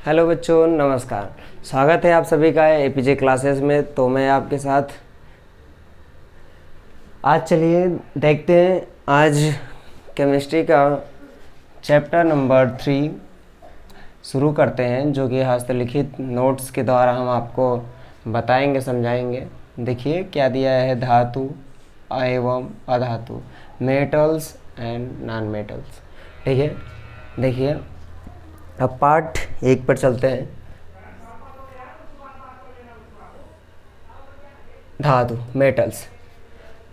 Hello बच्चों, नमस्कार। स्वागत है आप सभी का एपीजे क्लासेस में। तो मैं आपके साथ आज चलिए देखते हैं आज केमिस्ट्री का चैप्टर नंबर 3 शुरू करते हैं, जो कि हस्तलिखित नोट्स के द्वारा हम आपको बताएंगे, समझाएंगे। देखिए क्या दिया है, धातु एवं अधातु, मेटल्स एंड नॉन मेटल्स। ठीक है, देखिए अब पार्ट 1 पर चलते हैं। धातु, मेटल्स।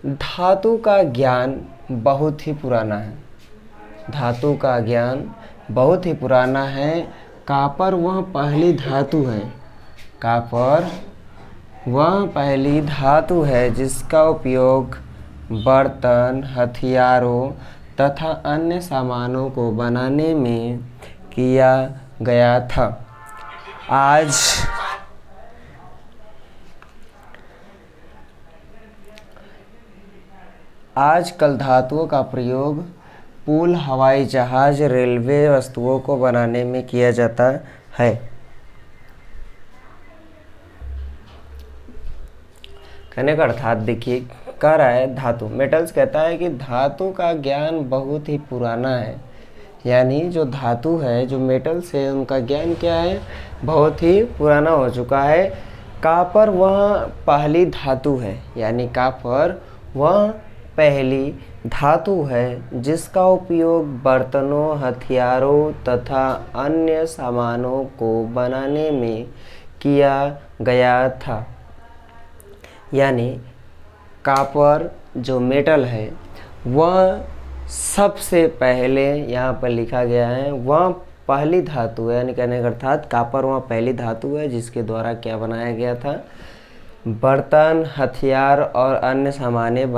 धातु का ज्ञान बहुत ही पुराना है। धातु का ज्ञान बहुत ही पुराना है। कॉपर वह पहली धातु है। कॉपर वह पहली धातु है जिसका उपयोग बर्तन, हथियारों तथा अन्य सामानों को बनाने में किया गया था। आजकल धातुओं का प्रयोग पुल, हवाई जहाज, रेलवे वस्तुओं को बनाने में किया जाता है। कहने का अर्थात देखिए, कह रहा है धातु, मेटल्स कहता है कि धातु का ज्ञान बहुत ही पुराना है। यानी जो धातु है, जो मेटल्स है, उनका ज्ञान क्या है, बहुत ही पुराना हो चुका है। कॉपर वह पहली धातु है, यानी कॉपर वह पहली धातु है जिसका उपयोग बर्तनों, हथियारों तथा अन्य सामानों को बनाने में किया गया था। यानी कॉपर जो मेटल है वह सबसे पहले, यहाँ पर लिखा गया है, वह पहली धातु है। यानी कहने का अर्थात कॉपर वह पहली धातु है जिसके द्वारा क्या बनाया गया था, बर्तन, हथियार और अन्य सामानें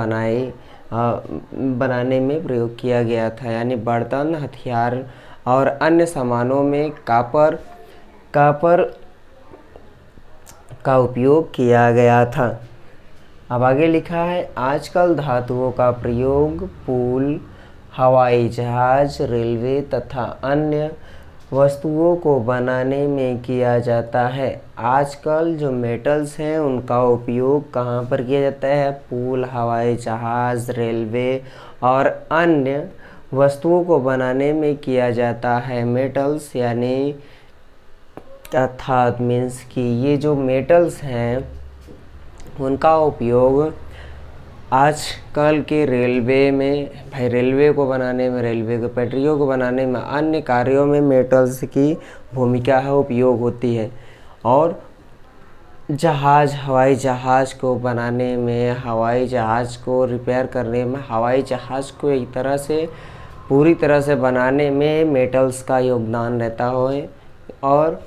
बनाने में प्रयोग किया गया था। यानी बर्तन, हथियार और अन्य सामानों में कॉपर का उपयोग किया गया था। अब आगे लिखा है, आजकल धातुओं का प्रयोग पुल, हवाई जहाज, रेलवे तथा अन्य वस्तुओं को बनाने में किया जाता है। आजकल जो मेटल्स हैं उनका उपयोग कहाँ पर किया जाता है, पुल, हवाई जहाज, रेलवे और अन्य वस्तुओं को बनाने में किया जाता है। मेटल्स यानी अर्थात मीन्स कि ये जो मेटल्स हैं उनका उपयोग आजकल के रेलवे में, भाई रेलवे को बनाने में, रेलवे के पटरियों को बनाने में, अन्य कार्यों में मेटल्स की भूमिका है, उपयोग होती है। और जहाज, हवाई जहाज को बनाने में, हवाई जहाज को रिपेयर करने में, हवाई जहाज को एक तरह से पूरी तरह से बनाने में मेटल्स का योगदान रहता है। और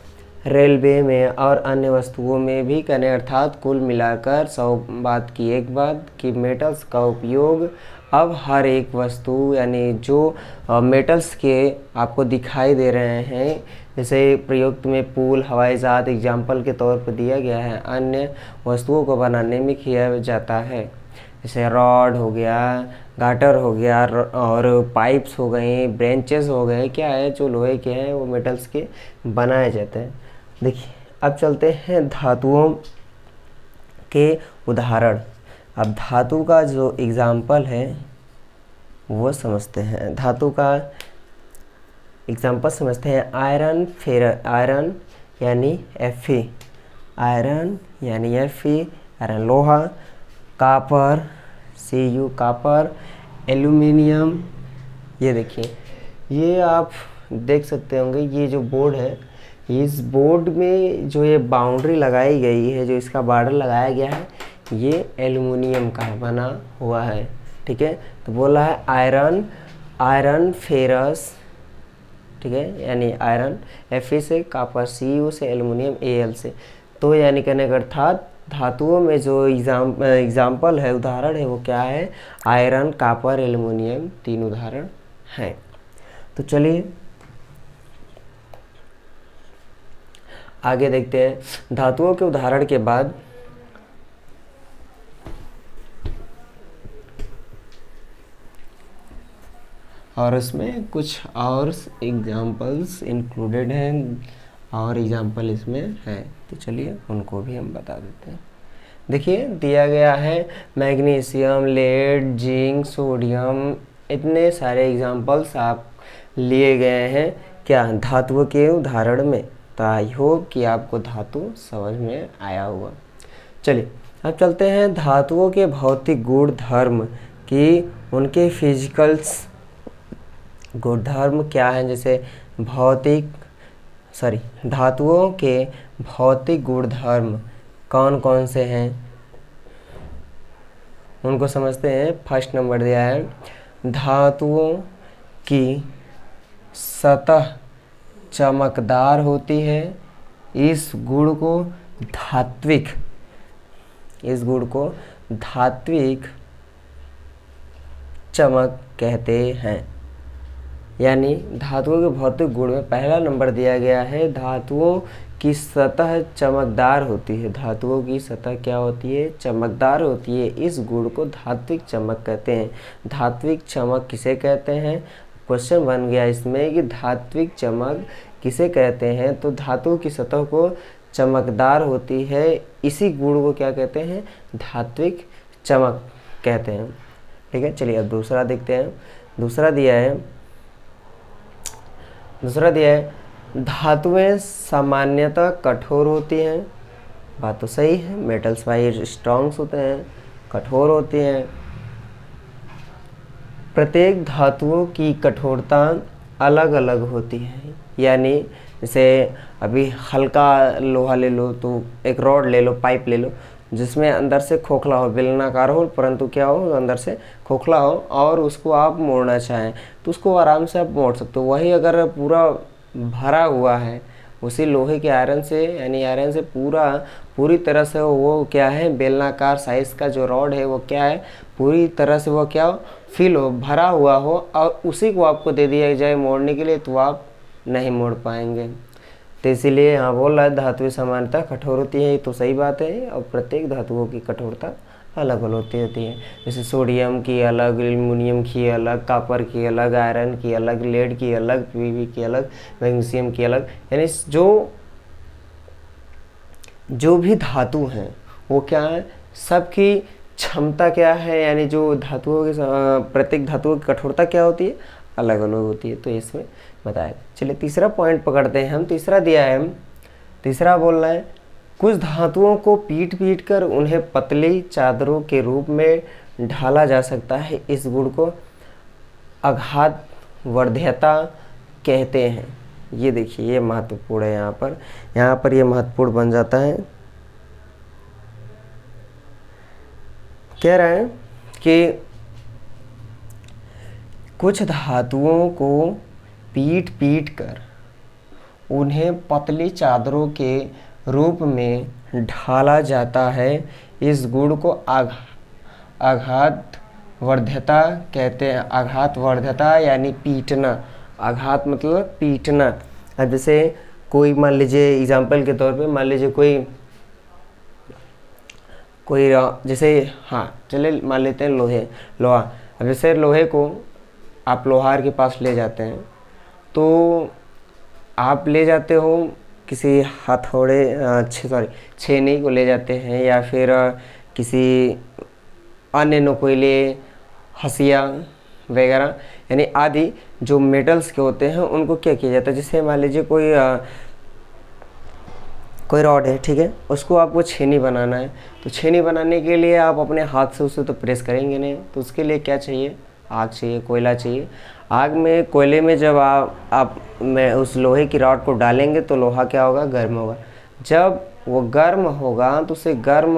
रेलवे में और अन्य वस्तुओं में भी करें, अर्थात कुल मिलाकर 100 बात की एक बात कि मेटल्स का उपयोग अब हर एक वस्तु, यानी जो मेटल्स के आपको दिखाई दे रहे हैं, जैसे प्रयुक्त में पुल, हवाई जहाज एग्जाम्पल के तौर पर दिया गया है, अन्य वस्तुओं को बनाने में किया जाता है। जैसे रॉड हो गया, गाटर हो गया और पाइप्स हो गए, ब्रेंचेस हो गए, क्या है जो लोहे के हैं वो मेटल्स के बनाए जाते हैं। देखिए अब चलते हैं धातुओं के उदाहरण। अब धातु का जो एग्जाम्पल है वो समझते हैं। धातु का एग्जाम्पल समझते हैं। आयरन, आयरन यानी Fe, आयरन यानी Fe, आयरन लोहा, कॉपर Cu, कॉपर, एल्यूमिनियम। ये देखिए, ये आप देख सकते होंगे, ये जो बोर्ड है, इस बोर्ड में जो ये बाउंड्री लगाई गई है, जो इसका बॉर्डर लगाया गया है, ये एल्युमिनियम का बना हुआ है। ठीक है, तो बोला है आयरन फेरस, ठीक है, यानी आयरन Fe से, कॉपर Cu से, एल्युमिनियम Al से। तो यानी कहने का अर्थात धातुओं में जो एग्जाम्पल है, उदाहरण है, वो क्या है, आयरन, कॉपर, एल्युमिनियम, 3 उदाहरण हैं। तो चलिए आगे देखते हैं। धातुओं के उदाहरण के बाद और उसमें कुछ और एग्जाम्पल्स इंक्लूडेड हैं और एग्जाम्पल इसमें है, तो चलिए उनको भी हम बता देते हैं। देखिए दिया गया है मैग्नीशियम, लेड, जिंक, सोडियम, इतने सारे एग्जाम्पल्स आप लिए गए हैं क्या, धातुओं के उदाहरण में। तो आई होप कि आपको धातु समझ में आया होगा। चलिए अब चलते हैं धातुओं के भौतिक गुण धर्म कि उनके फिजिकल्स गुणधर्म क्या हैं। जैसे धातुओं के भौतिक गुणधर्म कौन कौन से हैं उनको समझते हैं। फर्स्ट नंबर दिया है, धातुओं की सतह चमकदार होती है। इस गुण को धात्विक चमक कहते हैं। यानी धातुओं के भौतिक गुण में पहला नंबर दिया गया है, धातुओं की सतह चमकदार होती है। धातुओं की सतह क्या होती है, चमकदार होती है। इस गुण को धात्विक चमक कहते हैं। धात्विक चमक किसे कहते हैं, क्वेश्चन बन गया इसमें कि धात्विक चमक किसे कहते हैं। तो धातु की सतह को चमकदार होती है, इसी गुण को क्या कहते हैं, धात्विक चमक कहते हैं। ठीक है, चलिए अब दूसरा देखते हैं। दूसरा दिया है धातुएं सामान्यतः कठोर होती हैं। बात तो सही है, मेटल्स भाई स्ट्रॉन्ग्स होते हैं, कठोर होती हैं। प्रत्येक धातुओं की कठोरता अलग अलग होती है। यानी जैसे अभी हल्का लोहा ले लो, तो एक रॉड ले लो, पाइप ले लो, जिसमें अंदर से खोखला हो, बेलनाकार हो, परंतु क्या हो, अंदर से खोखला हो, और उसको आप मोड़ना चाहें तो उसको आराम से आप मोड़ सकते हो। वही अगर पूरा भरा हुआ है उसी लोहे के आयरन से, यानी आयरन से पूरी तरह से वो क्या है, बेलनाकार साइज़ का जो रॉड है वो क्या है, पूरी तरह से वो क्या हो, फिल हो, भरा हुआ हो, और उसी को आपको दे दिया जाए मोड़ने के लिए, तो आप नहीं मोड़ पाएंगे। तो इसीलिए यहाँ बोल रहा है धातुएं सामान्यतः कठोर होती है। ये तो सही बात है, और प्रत्येक धातुओं की कठोरता अलग अलग होती है। जैसे सोडियम की अलग, एल्युमिनियम की अलग, कॉपर की अलग, आयरन की अलग, लेड की अलग, पीवी की अलग, मैग्नीशियम की अलग। यानी जो भी धातु हैं वो क्या है, सबकी क्षमता क्या है, यानी जो धातुओं की प्रत्येक धातुओं की कठोरता क्या होती है, अलग अलग होती है। तो इसमें बताया। चलिए तीसरा पॉइंट पकड़ते हैं हम। तीसरा दिया है, तीसरा बोल रहा है, कुछ धातुओं को पीट कर उन्हें पतली चादरों के रूप में ढाला जा सकता है। इस गुण को आघात वर्ध्यता कहते हैं। ये देखिए, ये महत्वपूर्ण है। यहाँ पर ये महत्वपूर्ण बन जाता है। कह रहे हैं कि कुछ धातुओं को पीट कर उन्हें पतली चादरों के रूप में ढाला जाता है। इस गुण को आघात वर्ध्यता कहते हैं। आघात वर्ध्यता यानी पीटना। आघात मतलब पीटना। अब जैसे कोई मान लीजिए, एग्जाम्पल के तौर पे मान लीजिए कोई जैसे, हाँ चले मान लेते हैं लोहा। अब जैसे लोहे को आप लोहार के पास ले जाते हैं, तो आप ले जाते हो किसी छेनी को ले जाते हैं, या फिर किसी अन्य नुकीले हसिया वगैरह, यानी आदि जो मेटल्स के होते हैं उनको क्या किया जाता है। जैसे मान लीजिए कोई रॉड है, ठीक है, उसको आपको छेनी बनाना है। तो छेनी बनाने के लिए आप अपने हाथ से उसे तो प्रेस करेंगे नहीं, तो उसके लिए क्या चाहिए, आग चाहिए, कोयला चाहिए। कोयले में जब आप उस लोहे की रॉड को डालेंगे तो लोहा क्या होगा, गर्म होगा। जब वो गर्म होगा तो उसे गर्म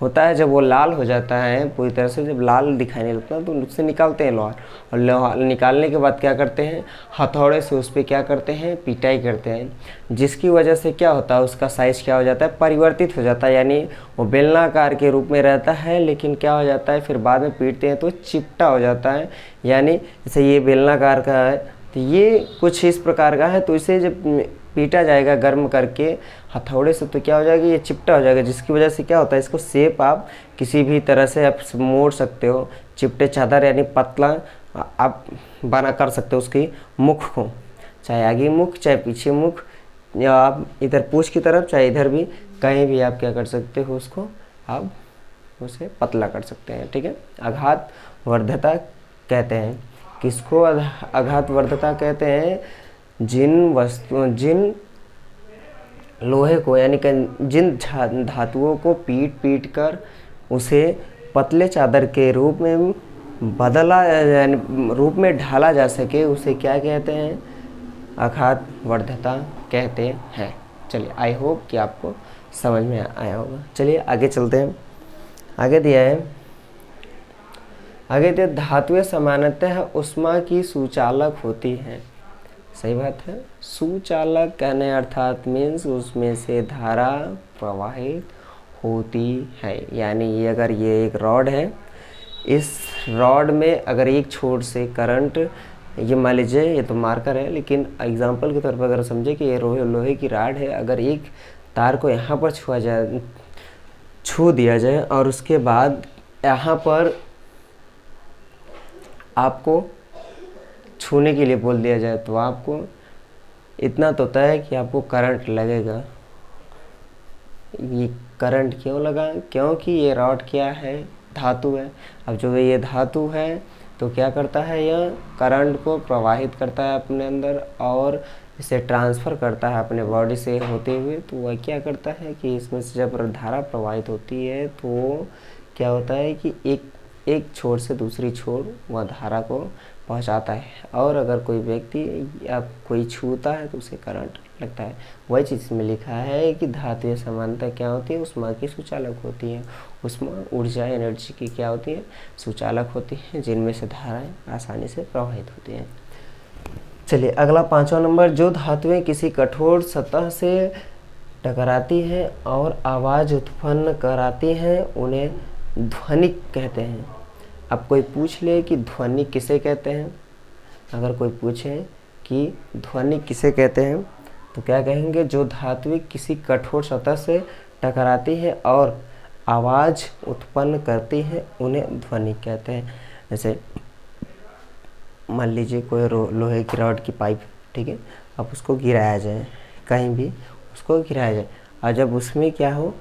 होता है, जब वो लाल हो जाता है पूरी तरह से, जब लाल दिखाने लगता है तो उससे निकालते हैं लोहा। और लोहा निकालने के बाद क्या करते हैं, हथौड़े से उस पर क्या करते हैं, पिटाई करते हैं, जिसकी वजह से क्या होता है, उसका साइज़ क्या हो जाता है, परिवर्तित हो जाता है। यानी वो बेलनाकार के रूप में रहता है, लेकिन क्या हो जाता है, फिर बाद में पीटते हैं तो चिपटा हो जाता है। यानी जैसे ये बेलनाकार का है, तो ये कुछ इस प्रकार का है, तो इसे जब पीटा जाएगा गर्म करके हथौड़े से, तो क्या हो जाएगा, ये चिपटा हो जाएगा, जिसकी वजह से क्या होता है, इसको शेप आप किसी भी तरह से आप मोड़ सकते हो। चिपटे चादर यानी पतला आप बना कर सकते हो उसकी मुख को, चाहे आगे मुख चाहे पीछे मुख, या आप इधर पूंछ की तरफ चाहे इधर भी कहीं भी आप क्या कर सकते हो, उसको आप उसे पतला कर सकते हैं। ठीक है, आघात वर्धता कहते हैं किसको? आघात वर्धता कहते हैं जिन लोहे को यानी कि जिन धातुओं को पीट पीट कर उसे पतले चादर के रूप में बदला यानी रूप में ढाला जा सके, उसे क्या कहते हैं? आघात वर्धता कहते हैं। चलिए, आई होप कि आपको समझ में आया होगा। चलिए आगे चलते हैं। आगे दिया धातुएं सामान्यतः ऊष्मा की सुचालक होती हैं। सही बात है, सुचालक कहने अर्थात मीन्स उसमें से धारा प्रवाहित होती है। यानी ये अगर ये एक रॉड है, इस रॉड में अगर एक छोर से करंट, ये मान लीजिए ये तो मार्कर है, लेकिन एग्जांपल के तौर पर अगर समझे कि ये लोहे की रॉड है, अगर एक तार को यहाँ पर छू दिया जाए और उसके बाद यहाँ पर आपको छूने के लिए बोल दिया जाए, तो आपको इतना तो तय है कि आपको करंट लगेगा। ये करंट क्यों लगा? क्योंकि ये रॉड क्या है? धातु है। अब जो ये धातु है तो क्या करता है? यह करंट को प्रवाहित करता है अपने अंदर और इसे ट्रांसफ़र करता है अपने बॉडी से होते हुए। तो वह क्या करता है कि इसमें से जब धारा प्रवाहित होती है तो क्या होता है कि एक छोर से दूसरी छोर वह धारा को पहुंचाता है, और अगर कोई व्यक्ति या कोई छूता है तो उसे करंट लगता है। वही चीज़ में लिखा है कि धातुएं समानता क्या होती है? ऊष्मा की सुचालक होती है। ऊष्मा ऊर्जा एनर्जी की क्या होती है? सुचालक होती है, जिनमें से धाराएं आसानी से प्रवाहित होती हैं। चलिए अगला 5वां नंबर, जो धातुएं किसी कठोर सतह से टकराती हैं और आवाज़ उत्पन्न कराती हैं उन्हें ध्वनिक कहते हैं। अब कोई पूछ ले कि ध्वनि किसे कहते हैं, अगर कोई पूछे कि ध्वनि किसे कहते हैं तो क्या कहेंगे? जो धातुएं किसी कठोर सतह से टकराती हैं और आवाज़ उत्पन्न करती हैं उन्हें ध्वनि कहते हैं। जैसे मान लीजिए कोई लोहे की रॉड की पाइप, ठीक है, अब उसको गिराया जाए, कहीं भी उसको गिराया जाए, और जब उसमें क्या हो,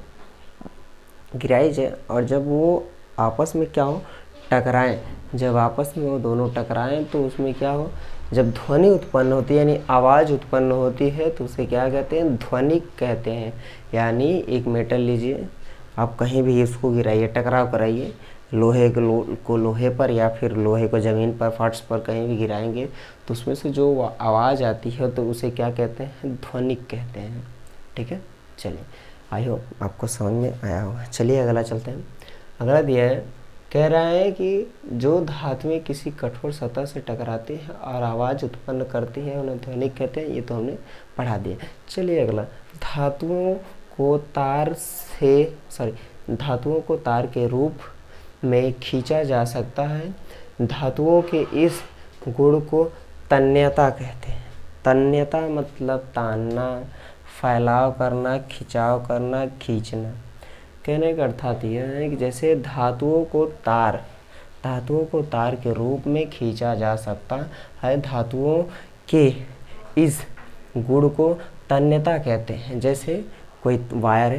गिराई जाए, और जब वो आपस में क्या हो, टकराएं, जब आपस में वो दोनों टकराएं तो उसमें क्या हो, जब ध्वनि उत्पन्न होती है यानी आवाज़ उत्पन्न होती है तो उसे क्या कहते हैं? ध्वनिक कहते हैं। यानी एक मेटल लीजिए, आप कहीं भी इसको गिराइए, टकराव कराइए, लोहे को लोहे पर या फिर लोहे को ज़मीन पर, फर्श पर कहीं भी गिराएंगे तो उसमें से जो आवाज़ आती है तो उसे क्या कहते हैं? ध्वनिक कहते हैं। ठीक है, चलिए आई होप आपको समझ में आया होगा। चलिए अगला चलते हैं। अगला दिया है, कह रहा है कि जो धातुएं किसी कठोर सतह से टकराती हैं और आवाज़ उत्पन्न करती हैं उन्हें ध्वनिक कहते हैं। ये तो हमने पढ़ा दिया। चलिए अगला, धातुओं को तार के रूप में खींचा जा सकता है। धातुओं के इस गुण को तन्यता कहते हैं। तन्यता मतलब तानना, फैलाव करना, खिंचाव करना, खींचना। कहने का अर्थात यह है कि जैसे धातुओं को तार के रूप में खींचा जा सकता है, धातुओं के इस गुण को तन्यता कहते हैं। जैसे कोई वायर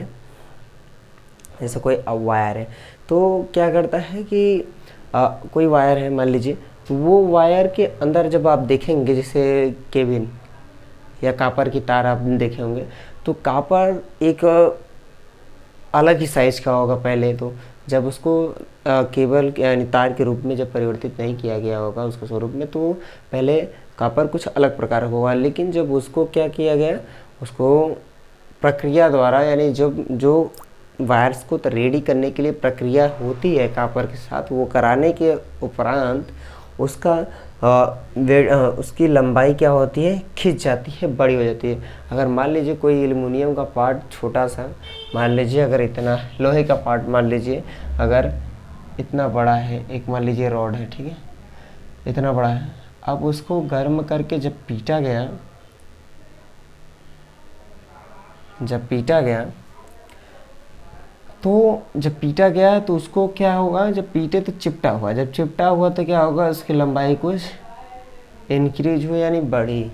है, तो क्या करता है कि कोई वायर है मान लीजिए, तो वो वायर के अंदर जब आप देखेंगे, जैसे केबिन या कापर की तार आप देखे होंगे, तो कापर एक अलग ही साइज का होगा पहले, तो जब उसको केबल यानी तार के रूप में जब परिवर्तित नहीं किया गया होगा उसके स्वरूप में, तो पहले कापर कुछ अलग प्रकार का होगा। लेकिन जब उसको क्या किया गया, उसको प्रक्रिया द्वारा, यानी जब जो वायर्स को रेडी करने के लिए प्रक्रिया होती है कापर के साथ, वो कराने के उपरांत उसकी लंबाई क्या होती है? खिंच जाती है, बड़ी हो जाती है। अगर मान लीजिए कोई एल्युमिनियम का पार्ट छोटा सा, मान लीजिए अगर इतना, लोहे का पार्ट मान लीजिए अगर इतना बड़ा है, एक मान लीजिए रॉड है, ठीक है, इतना बड़ा है, अब उसको गर्म करके जब पीटा गया तो उसको क्या होगा, जब पीटे तो चिपटा हुआ, तो क्या होगा, उसकी लंबाई कुछ इंक्रीज हुई यानी बढ़ी,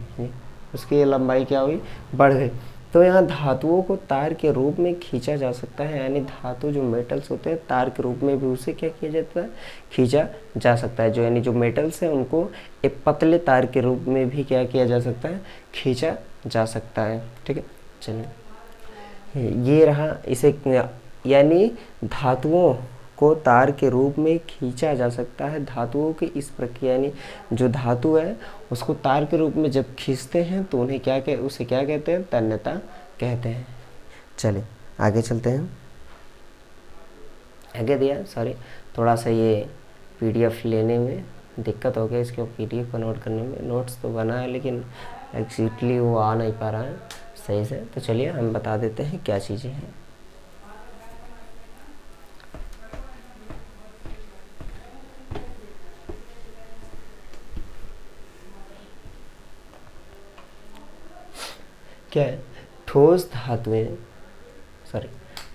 उसकी लंबाई क्या हुई? बढ़ गई। तो यहाँ धातुओं को तार के रूप में खींचा जा सकता है, यानी धातु जो मेटल्स होते हैं तार के रूप में भी उसे क्या किया जाता है, खींचा जा सकता है। जो यानी जो मेटल्स हैं उनको एक पतले तार के रूप में भी क्या किया जा सकता है, खींचा जा सकता है। ठीक है, चलिए ये रहा इसे, यानी धातुओं को तार के रूप में खींचा जा सकता है। धातुओं की इस प्रक्रिया, यानी जो धातु है उसको तार के रूप में जब खींचते हैं तो उन्हें उसे क्या कहते हैं, तन्यता कहते हैं। चलिए आगे चलते हैं। आगे दिया, सॉरी थोड़ा सा ये पीडीएफ लेने में दिक्कत हो गया, इसके पीडीएफ कन्वर्ट करने में। नोट्स तो बना है लेकिन एक्जैक्टली वो आ नहीं पा रहा है सही से। तो चलिए हम बता देते हैं क्या चीज़ें हैं। क्या है, ठोस धातुएं,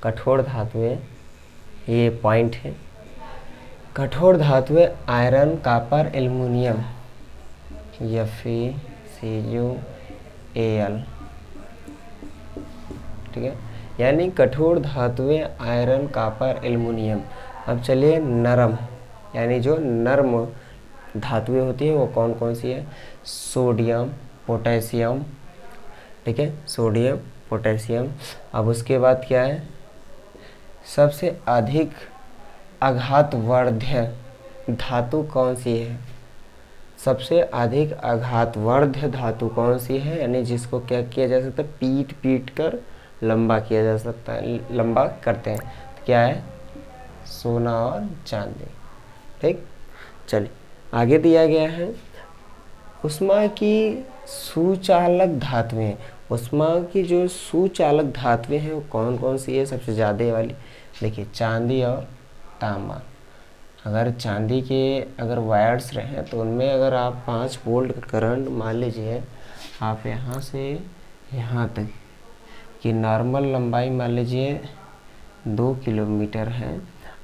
कठोर धातुएं, ये पॉइंट है। कठोर धातुएं आयरन, कॉपर, एल्युमिनियम, FeCuAl, ठीक है, यानी कठोर धातुएं आयरन, कॉपर, एल्युमिनियम। अब चलिए नरम, यानी जो नर्म धातुएं होती है वो कौन कौन सी है, सोडियम, पोटेशियम, ठीक है, सोडियम, पोटेशियम। अब उसके बाद क्या है, सबसे अधिक आघातवर्ध्य धातु कौन सी है, सबसे अधिक आघातवर्ध्य धातु कौन सी है, यानी जिसको क्या किया जा सकता है, पीट पीट कर लंबा किया जा सकता है, लंबा करते हैं। तो क्या है, सोना और चांदी। ठीक, चलिए आगे दिया गया है उष्मा की सुचालक धातुएं। उष्मा की जो सुचालक धातुएं हैं वो कौन कौन सी है, सबसे ज़्यादा वाली देखिए, चांदी और तांबा। अगर चांदी के अगर वायर्स रहें तो उनमें अगर आप 5 वोल्ट का करंट मान लीजिए, आप यहाँ से यहाँ तक कि नॉर्मल लंबाई मान लीजिए 2 किलोमीटर है,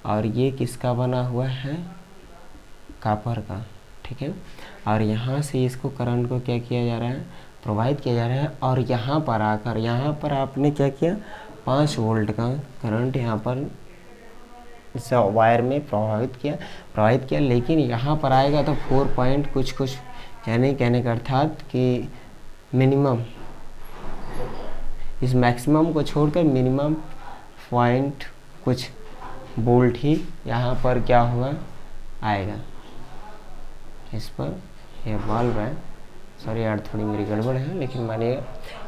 और ये किसका बना हुआ है, कॉपर का, ठीक है, और यहाँ से इसको करंट को क्या किया जा रहा है, प्रोवाइड किया जा रहा है, और यहाँ पर आकर यहाँ पर आपने क्या किया, 5 वोल्ट का करंट यहाँ पर इस वायर में प्रवाहित किया, लेकिन यहाँ पर आएगा तो 4 पॉइंट कुछ, यानी कहने का अर्थात कि मिनिमम, इस मैक्सिमम को छोड़कर मिनिमम पॉइंट कुछ वोल्ट ही यहाँ पर क्या हुआ आएगा। इस पर ये बल्ब है, सॉरी यार थोड़ी मेरी गड़बड़ है, लेकिन मानिएगा,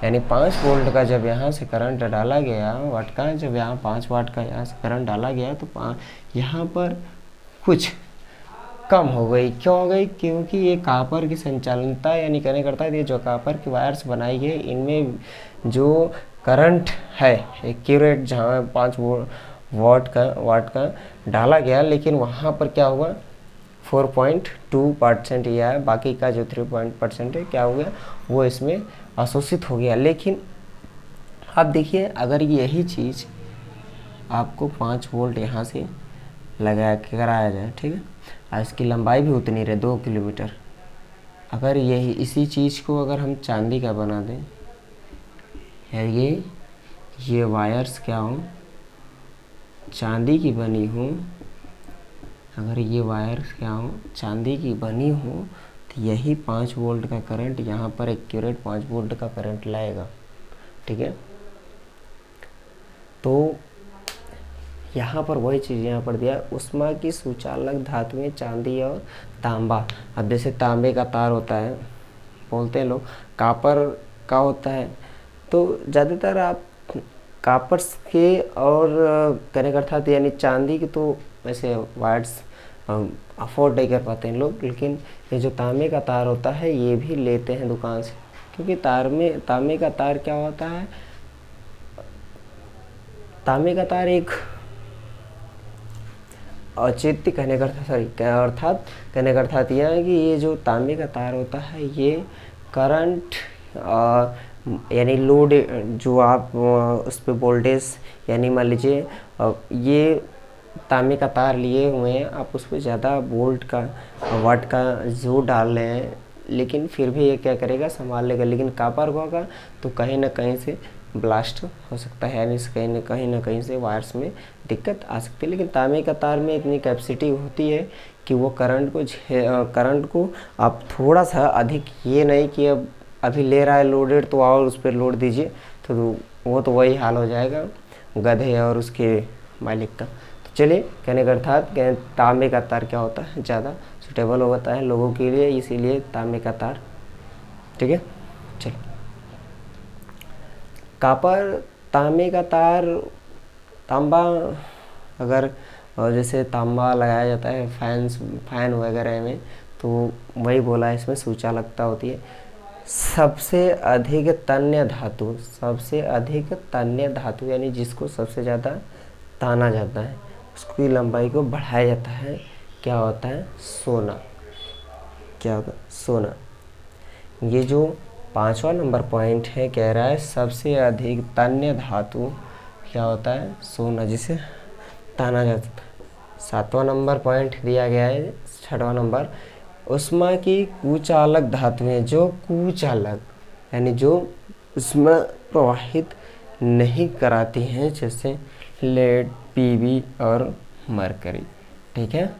यानी 5 वोल्ट का जब यहाँ से करंट डाला गया, वाट का जब यहाँ 5 वाट का यहाँ से करंट डाला गया तो यहाँ पर कुछ कम हो गई। क्यों हो गई, क्योंकि ये कॉपर की संचालनता, यानी कहने करता है ये जो कॉपर की वायर्स बनाई गई इनमें जो करंट है एक्यूरेट, जहाँ 5 वाट का डाला गया, लेकिन वहाँ पर क्या हुआ 4.2% यह है, बाकी का जो 3% है क्या हो गया, वो इसमें अवशोषित हो गया। लेकिन आप देखिए, अगर यही चीज़ आपको 5 वोल्ट यहाँ से लगाया कराया जाए, ठीक है, और इसकी लंबाई भी उतनी रहे 2 किलोमीटर, अगर यही इसी चीज़ को अगर हम चांदी का बना दें, ये वायर्स क्या हो, चांदी की बनी हो, अगर ये वायर्स क्या हो, चांदी की बनी हो, तो यही 5 वोल्ट का करंट यहाँ पर एक्यूरेट 5 वोल्ट का करंट लाएगा। ठीक है, तो यहाँ पर वही चीज़ यहाँ पर दिया, उष्मा की सुचालक धातुएं चांदी और तांबा। अब जैसे तांबे का तार होता है, बोलते हैं लोग, कॉपर का होता है, तो ज़्यादातर आप कॉपर के और कहने का अर्थात यानी चांदी के तो वैसे वायर्स अफोर्ड नहीं कर पाते हैं लोग, लेकिन ये जो तांबे का तार होता है ये भी लेते हैं दुकान से, क्योंकि तांबे का तार क्या होता है, तांबे का तार एक औचित्य कहने का अर्थात कहने का अर्थात यह है कि ये जो तांबे का तार होता है ये करंट यानी लोड जो आप उस पर वोल्टेज, यानी मान लीजिए ये तांबे का तार लिए हुए हैं, आप उस पर ज़्यादा वोल्ट का वाट का जोर डाल रहे हैं, लेकिन फिर भी ये क्या करेगा, संभाल लेगा। लेकिन कॉपर को होगा तो कहीं ना कहीं से ब्लास्ट हो सकता है, यानी कहीं ना कहीं से वायर्स में दिक्कत आ सकती है। लेकिन तांबे का तार में इतनी कैपेसिटी होती है कि वो करंट को आप थोड़ा सा अधिक, ये नहीं कि अब अभी ले रहा है लोडेड तो और उस पर लोड दीजिए, तो वो तो वही हाल हो जाएगा गधे और उसके मालिक का। तो चलिए, कहने का अर्थात तांबे का तार क्या होता है, ज़्यादा सुटेबल होता है लोगों के लिए, इसीलिए तांबे का तार। ठीक है, चलिए। कापर, तांबे का तार, तांबा, अगर जैसे तांबा लगाया जाता है फैन वगैरह में, तो वही बोला है इसमें सूचालकता होती है। सबसे अधिक तन्य धातु यानी जिसको सबसे ज़्यादा ताना जाता है, उसकी लंबाई को बढ़ाया जाता है, क्या होता है, सोना। क्या होता है, सोना। ये जो 5वां नंबर पॉइंट है, कह रहा है सबसे अधिक तन्य धातु क्या होता है, सोना, जिसे ताना जाता है। 7वां नंबर पॉइंट दिया गया है, 6वां नंबर, उष्मा की कुचालक धातुएं, जो कुचालक यानी जो उष्मा प्रवाहित नहीं कराती हैं, जैसे लेड, पीबी और मरकरी। ठीक है,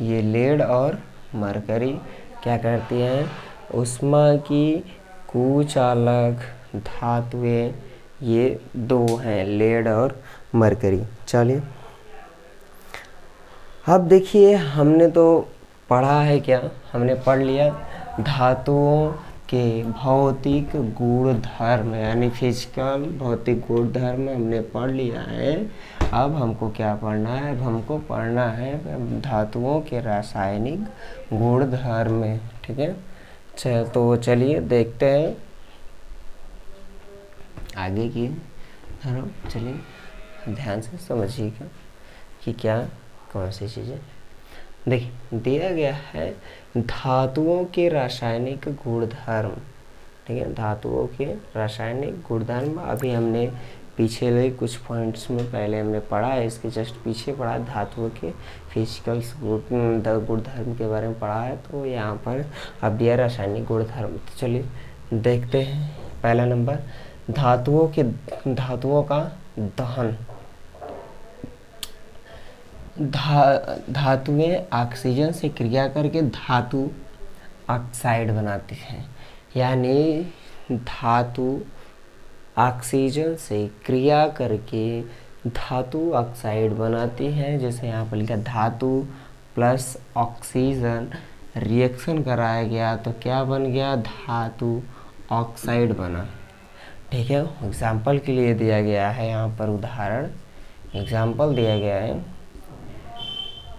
ये लेड और मरकरी क्या करती हैं, उष्मा की कुचालक धातुएं, ये दो हैं, लेड और मरकरी। चलिए, अब देखिए, हमने तो पढ़ा है, क्या हमने पढ़ लिया, धातुओं के भौतिक गुणधर्म यानी फिजिकल भौतिक गुणधर्म हमने पढ़ लिया है। अब हमको क्या पढ़ना है, अब हमको पढ़ना है धातुओं के रासायनिक गुणधर्म। ठीक है, तो चलिए देखते हैं आगे की तरफ। चलिए ध्यान से समझिएगा कि क्या कौन सी चीज़ें। देखिए, दिया गया है धातुओं के रासायनिक गुणधर्म। ठीक है, धातुओं के रासायनिक गुणधर्म अभी हमने पिछले कुछ पॉइंट्स में पहले हमने पढ़ा है, इसके जस्ट पीछे पढ़ा धातुओं के फिजिकल गुणधर्म के बारे में पढ़ा है। तो यहाँ पर अब दिया रासायनिक गुणधर्म। तो चलिए देखते हैं। पहला नंबर, धातुओं का दहन। धातुएं ऑक्सीजन से क्रिया करके धातु ऑक्साइड बनाती हैं, यानी धातु ऑक्सीजन से क्रिया करके धातु ऑक्साइड बनाती हैं। जैसे यहाँ पर लिखा धातु प्लस ऑक्सीजन रिएक्शन कराया गया तो क्या बन गया, धातु ऑक्साइड बना। ठीक है, एग्जाम्पल के लिए दिया गया है यहाँ पर उदाहरण, एग्जाम्पल दिया गया है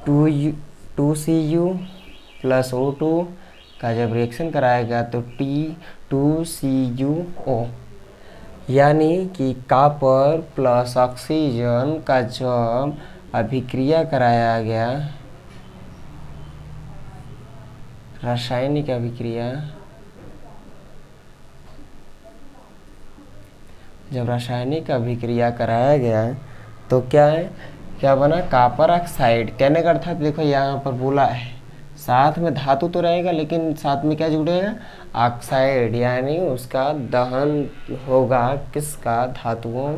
2Cu प्लस O2 का जब रिएक्शन कराएगा तो T2CuO, यानी कि कॉपर प्लस ऑक्सीजन का जब अभिक्रिया कराया गया, रासायनिक अभिक्रिया, जब रासायनिक अभिक्रिया कराया गया तो क्या है, क्या बना, कॉपर ऑक्साइड। कहने का अर्थात देखो यहाँ पर बोला है साथ में धातु तो रहेगा, लेकिन साथ में क्या जुड़ेगा, ऑक्साइड, यानी उसका दहन होगा, किसका, धातुओं।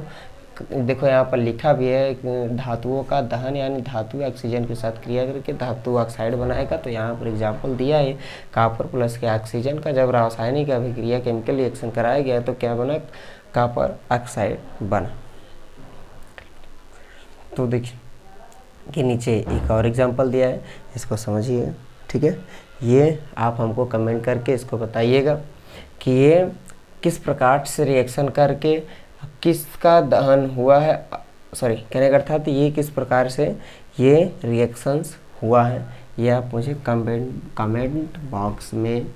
देखो यहाँ पर लिखा भी है धातुओं का दहन, यानी धातु ऑक्सीजन के साथ क्रिया करके धातु ऑक्साइड बनाएगा। तो यहाँ पर एग्जाम्पल दिया है कॉपर प्लस के ऑक्सीजन का जब रासायनिक अभिक्रिया केमिकल रिएक्शन कराया गया तो क्या बना, कॉपर ऑक्साइड बना। तो देखिए कि नीचे एक और एग्जांपल दिया है, इसको समझिए। ठीक है, ये आप हमको कमेंट करके इसको बताइएगा कि ये किस प्रकार से रिएक्शन करके किसका दहन हुआ है, सॉरी कहने का अर्थात ये किस प्रकार से ये रिएक्शंस हुआ है, ये आप मुझे कमेंट बॉक्स में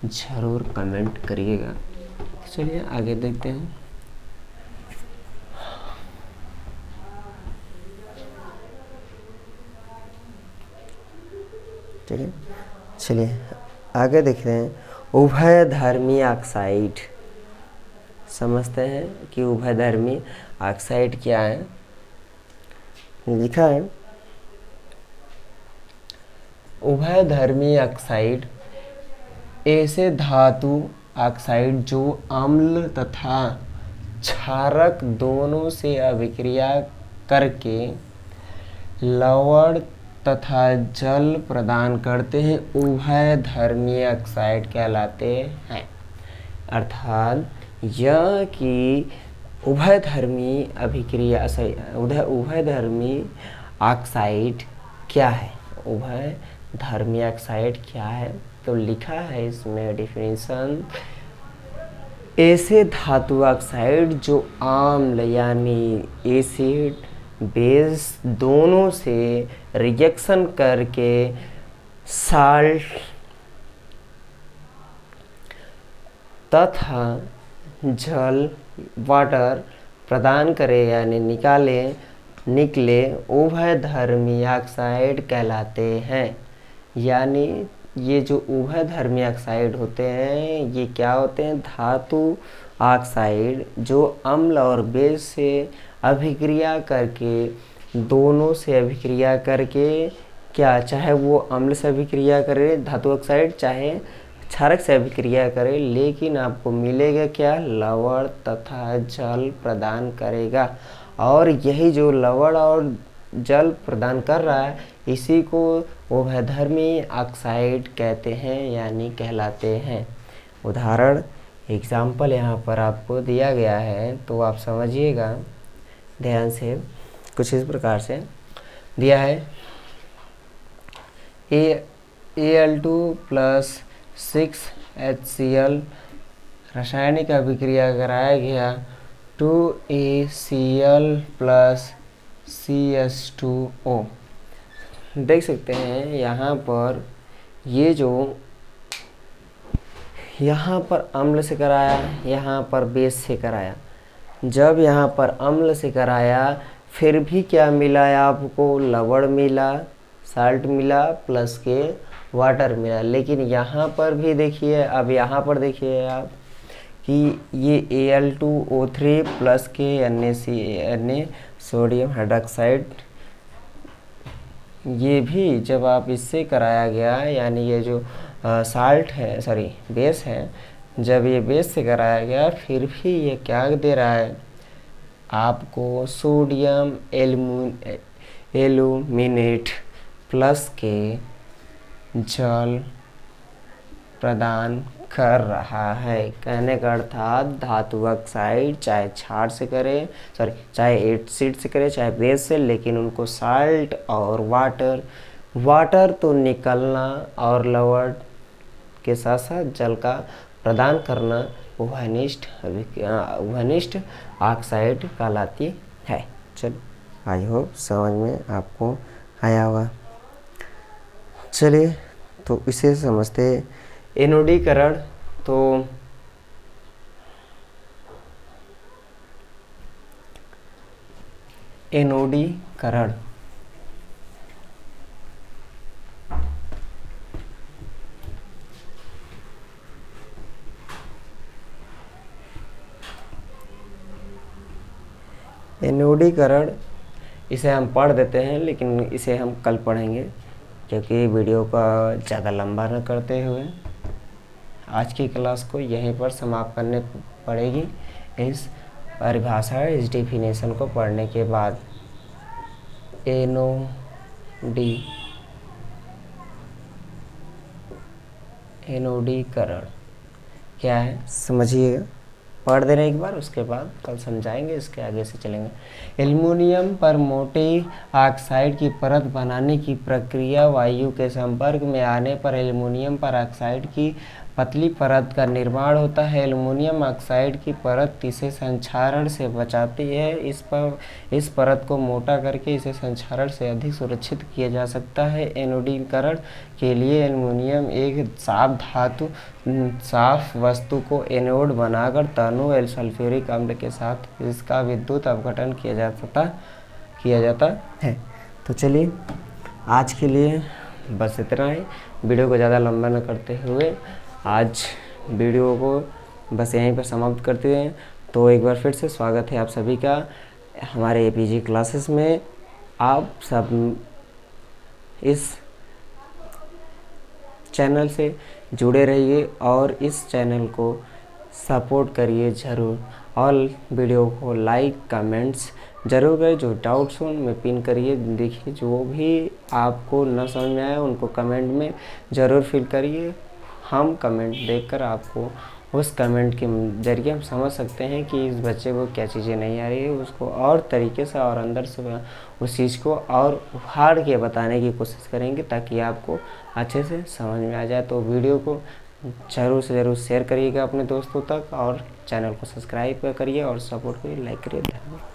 ज़रूर कमेंट करिएगा। चलिए आगे देखते हैं। ठीक है, चलिए आगे देख रहे हैं उभयधर्मी ऑक्साइड। समझते हैं कि उभयधर्मी ऑक्साइड क्या है। लिखा है उभयधर्मी ऑक्साइड ऐसे धातु ऑक्साइड जो अम्ल तथा क्षारक दोनों से अभिक्रिया करके लवण तथा जल प्रदान करते हैं, उभयधर्मी ऑक्साइड कहलाते हैं। अर्थात यह कि उभयधर्मी अभिक्रिया उभयधर्मी ऑक्साइड क्या है, उभयधर्मी ऑक्साइड क्या है, तो लिखा है इसमें डिफिनीशन, ऐसे धातु ऑक्साइड जो आम्ल यानी एसिड बेस दोनों से रिएक्शन करके साल्ट तथा जल वाटर प्रदान करे यानी निकले उभयधर्मी ऑक्साइड कहलाते हैं। यानी ये जो उभयधर्मी ऑक्साइड होते हैं ये क्या होते हैं, धातु ऑक्साइड जो अम्ल और बेस से अभिक्रिया करके, दोनों से अभिक्रिया करके क्या, चाहे वो अम्ल से अभिक्रिया करे धातु ऑक्साइड, चाहे क्षारक से अभिक्रिया करे, लेकिन आपको मिलेगा क्या, लवण तथा जल प्रदान करेगा। और यही जो लवण और जल प्रदान कर रहा है इसी को उभयधर्मी ऑक्साइड कहते हैं यानी कहलाते हैं। उदाहरण एग्जाम्पल यहाँ पर आपको दिया गया है तो आप समझिएगा ध्यान से। कुछ इस प्रकार से दिया है, Al2 प्लस 6HCl रासायनिक अभिक्रिया कराया गया 2ACl प्लस CH2O। देख सकते हैं यहाँ पर ये जो यहाँ पर अम्ल से कराया, यहाँ पर बेस से कराया। जब यहाँ पर अम्ल से कराया फिर भी क्या मिला है आपको, लवण मिला, साल्ट मिला प्लस के वाटर मिला। लेकिन यहाँ पर भी देखिए, अब यहाँ पर देखिए आप कि ये Al2O3 प्लस के Na सोडियम हाइड्रोक्साइड, ये भी जब आप इससे कराया गया यानी ये जो साल्ट है सॉरी बेस है, जब ये बेस से कराया गया फिर भी ये क्या दे रहा है आपको, सोडियम एल्यूमिनेट प्लस के जल प्रदान कर रहा है। कहने का अर्थात धातु ऑक्साइड चाहे क्षार से करे चाहे एसिड से करे चाहे बेस से, लेकिन उनको साल्ट और वाटर तो निकलना और लवण के साथ साथ जल का प्रदान करना उभयनिष्ठ ऑक्साइड कहलाती है। चल आई होप समझ में आपको आया होगा। चलिए तो इसे समझते एनोडीकरण। तो एनोडीकरण इसे हम पढ़ देते हैं, लेकिन इसे हम कल पढ़ेंगे क्योंकि वीडियो का ज़्यादा लंबा न करते हुए आज की क्लास को यहीं पर समाप्त करने पड़ेगी। इस परिभाषा, इस डेफिनेशन को पढ़ने के बाद एनोडीकरण क्या है समझिएगा, पढ़ दे रहे एक बार, उसके बाद कल समझाएंगे, इसके आगे से चलेंगे। एल्युमिनियम पर मोटे ऑक्साइड की परत बनाने की प्रक्रिया, वायु के संपर्क में आने पर एल्युमिनियम पर ऑक्साइड की पतली परत का निर्माण होता है। एल्युमिनियम ऑक्साइड की परत इसे संक्षारण से बचाती है। इस परत को मोटा करके इसे संक्षारण से अधिक सुरक्षित किया जा सकता है। एनोडीकरण के लिए एल्युमिनियम एक साफ वस्तु को एनोड बनाकर तनु सल्फ्यूरिक अम्ल के साथ इसका विद्युत अपघटन किया जाता है। तो चलिए आज के लिए बस इतना ही, वीडियो को ज़्यादा लंबा न करते हुए आज वीडियो को बस यहीं पर समाप्त करते हैं। तो एक बार फिर से स्वागत है आप सभी का हमारे एपीजी क्लासेस में। आप सब इस चैनल से जुड़े रहिए और इस चैनल को सपोर्ट करिए ज़रूर, और वीडियो को लाइक कमेंट्स ज़रूर करें। जो डाउट्स हो उनमें पिन करिए। देखिए जो भी आपको न समझ में आए उनको कमेंट में ज़रूर फिल करिए। हम कमेंट देखकर आपको उस कमेंट के ज़रिए हम समझ सकते हैं कि इस बच्चे को क्या चीज़ें नहीं आ रही है, उसको और तरीके से और अंदर से उस चीज़ को और उखाड़ के बताने की कोशिश करेंगे ताकि आपको अच्छे से समझ में आ जाए। तो वीडियो को ज़रूर से ज़रूर शेयर करिएगा अपने दोस्तों तक, और चैनल को सब्सक्राइब करिए और सपोर्ट करिए, लाइक करिए। धन्यवाद।